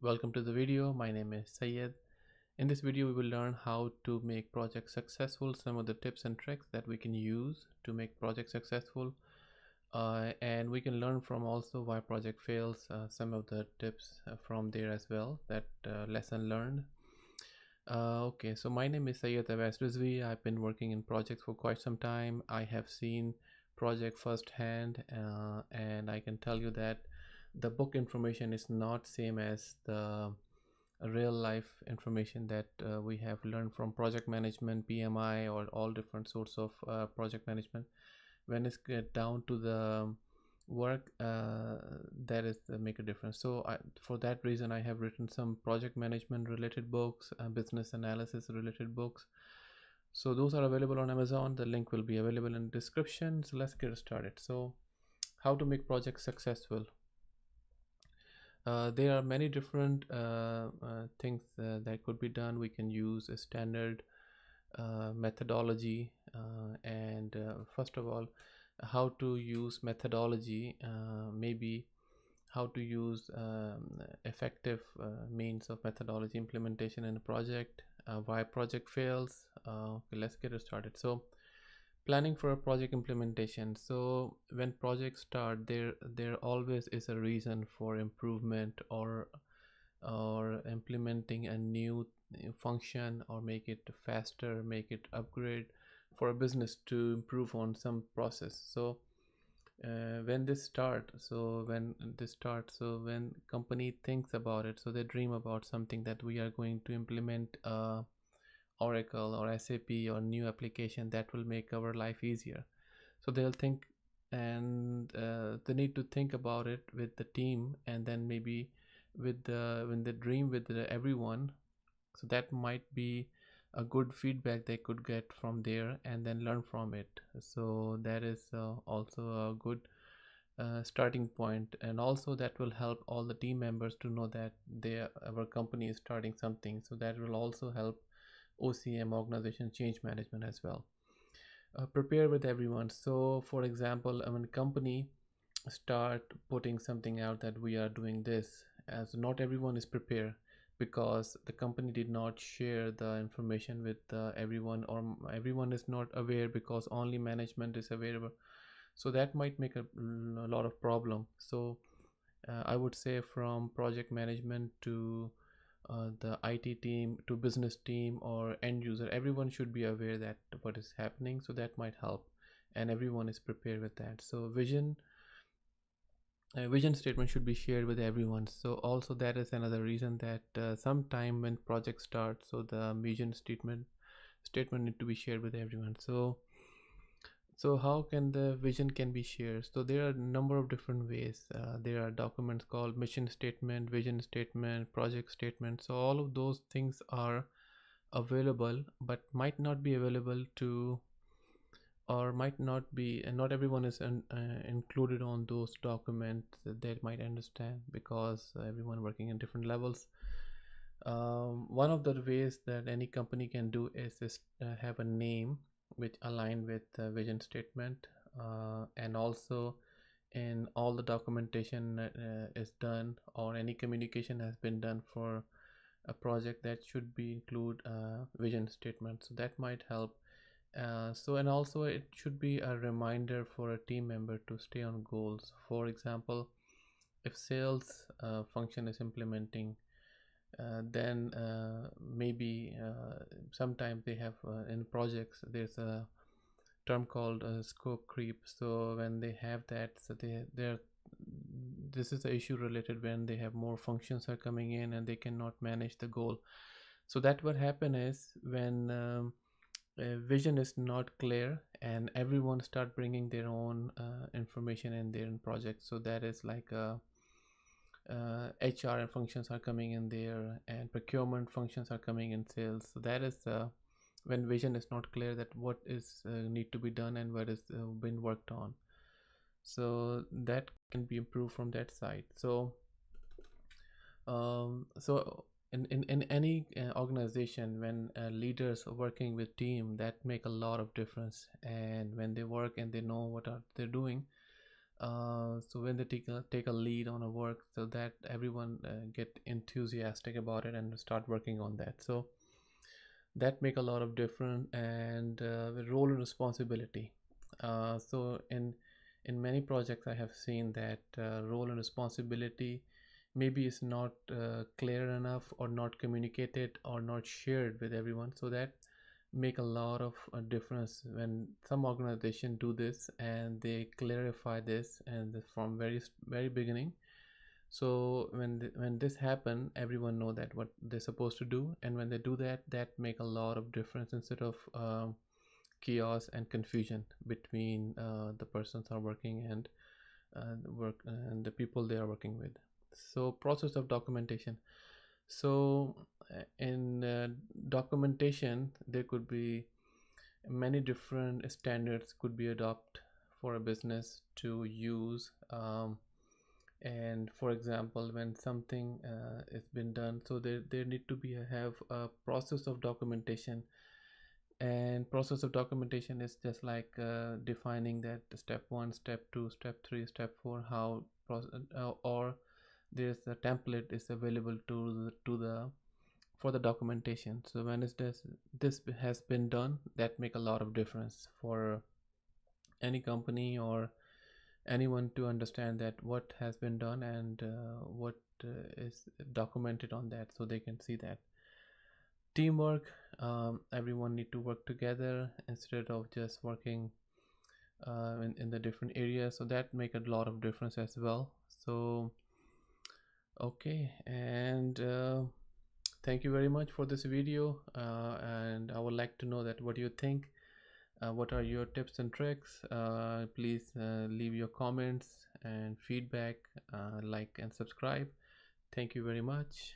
Welcome to the video. My name is Sayed. In this video, we will learn how to make projects successful, some of the tips and tricks that we can use to make projects successful. And we can learn from also why project fails, some of the tips from there as well, that lesson learned. Okay, so my name is Sayed Awais Rizvi. I've been working in projects for quite some time. I have seen project firsthand, and I can tell you that the book information is not same as the real life information that we have learned from project management, PMI, or all different sorts of project management. When it's get down to the work, that is make a difference. So for that reason, I have written some project management related books, business analysis related books. So those are available on Amazon. The link will be available in the description. So let's get started. So how to make projects successful? There are many different things that could be done. We can use a standard methodology, and first of all, how to use methodology, maybe how to use effective means of methodology implementation in a project, why project fails. Okay, let's get it started. So planning for a project implementation. So when projects start, there always is a reason for improvement, or implementing a new function, or make it faster, make it upgrade for a business to improve on some process. So when when company thinks about it, so they dream about something that we are going to implement, Oracle or SAP or new application that will make our life easier. So they'll think, and they need to think about it with the team, and then maybe when they dream with everyone. So that might be a good feedback they could get from there, and then learn from it. So that is also a good starting point, and also that will help all the team members to know that our company is starting something. So that will also help OCM, organization change management, as well. Prepare with everyone. So for example, when a company start putting something out that we are doing this, as not everyone is prepared, because the company did not share the information with everyone, or everyone is not aware because only management is available. So that might make a lot of problem. So I would say, from project management to the IT team to business team or end user, everyone should be aware that what is happening. So that might help, and everyone is prepared with that. So vision statement should be shared with everyone. So also that is another reason that sometime when project starts, so the vision statement need to be shared with everyone. So how can the vision can be shared? So there are a number of different ways. There are documents called mission statement, vision statement, project statement. So all of those things are available, but might not be available to, or might not be, and not everyone is included on those documents that they might understand, because everyone working in different levels. One of the ways that any company can do is just have a name which align with the vision statement, and also in all the documentation is done, or any communication has been done for a project, that should be include vision statement. So that might help. And also it should be a reminder for a team member to stay on goals. For example, if sales function is implementing, then maybe sometimes they have in projects, there's a term called scope creep. So when they have that, so they're this is the issue related when they have more functions are coming in and they cannot manage the goal. So that what happen is when vision is not clear, and everyone start bringing their own information in their project. So that is like HR functions are coming in there, and procurement functions are coming in sales. So that is when vision is not clear, that what is need to be done and what is been worked on. So that can be improved from that side. So in any organization, when leaders are working with team, that make a lot of difference. And when they work and they know what are they're doing, So when they take a lead on a work, so that everyone get enthusiastic about it and start working on that. So that make a lot of difference. And the role and responsibility. So in many projects I have seen that role and responsibility maybe is not clear enough, or not communicated, or not shared with everyone. So that make a lot of difference when some organization do this and they clarify this, and from very beginning. So when this happen, everyone know that what they're supposed to do, and when they do that, that make a lot of difference, instead of chaos and confusion between the persons are working, and the work and the people they are working with. So process of documentation. So in documentation, there could be many different standards could be adopted for a business to use. And for example, when something has been done, so there need to be have a process of documentation. And process of documentation is just like defining that step 1, step 2, step 3, step 4, how or there's a template is available to the for the documentation. So when is this has been done, that make a lot of difference for any company or anyone to understand that what has been done, and what is documented on that, so they can see that. Teamwork. Everyone need to work together instead of just working in the different areas, so that make a lot of difference as well. So okay, and thank you very much for this video, and I would like to know that what do you think. What are your tips and tricks? Please leave your comments and feedback, like and subscribe. Thank you very much.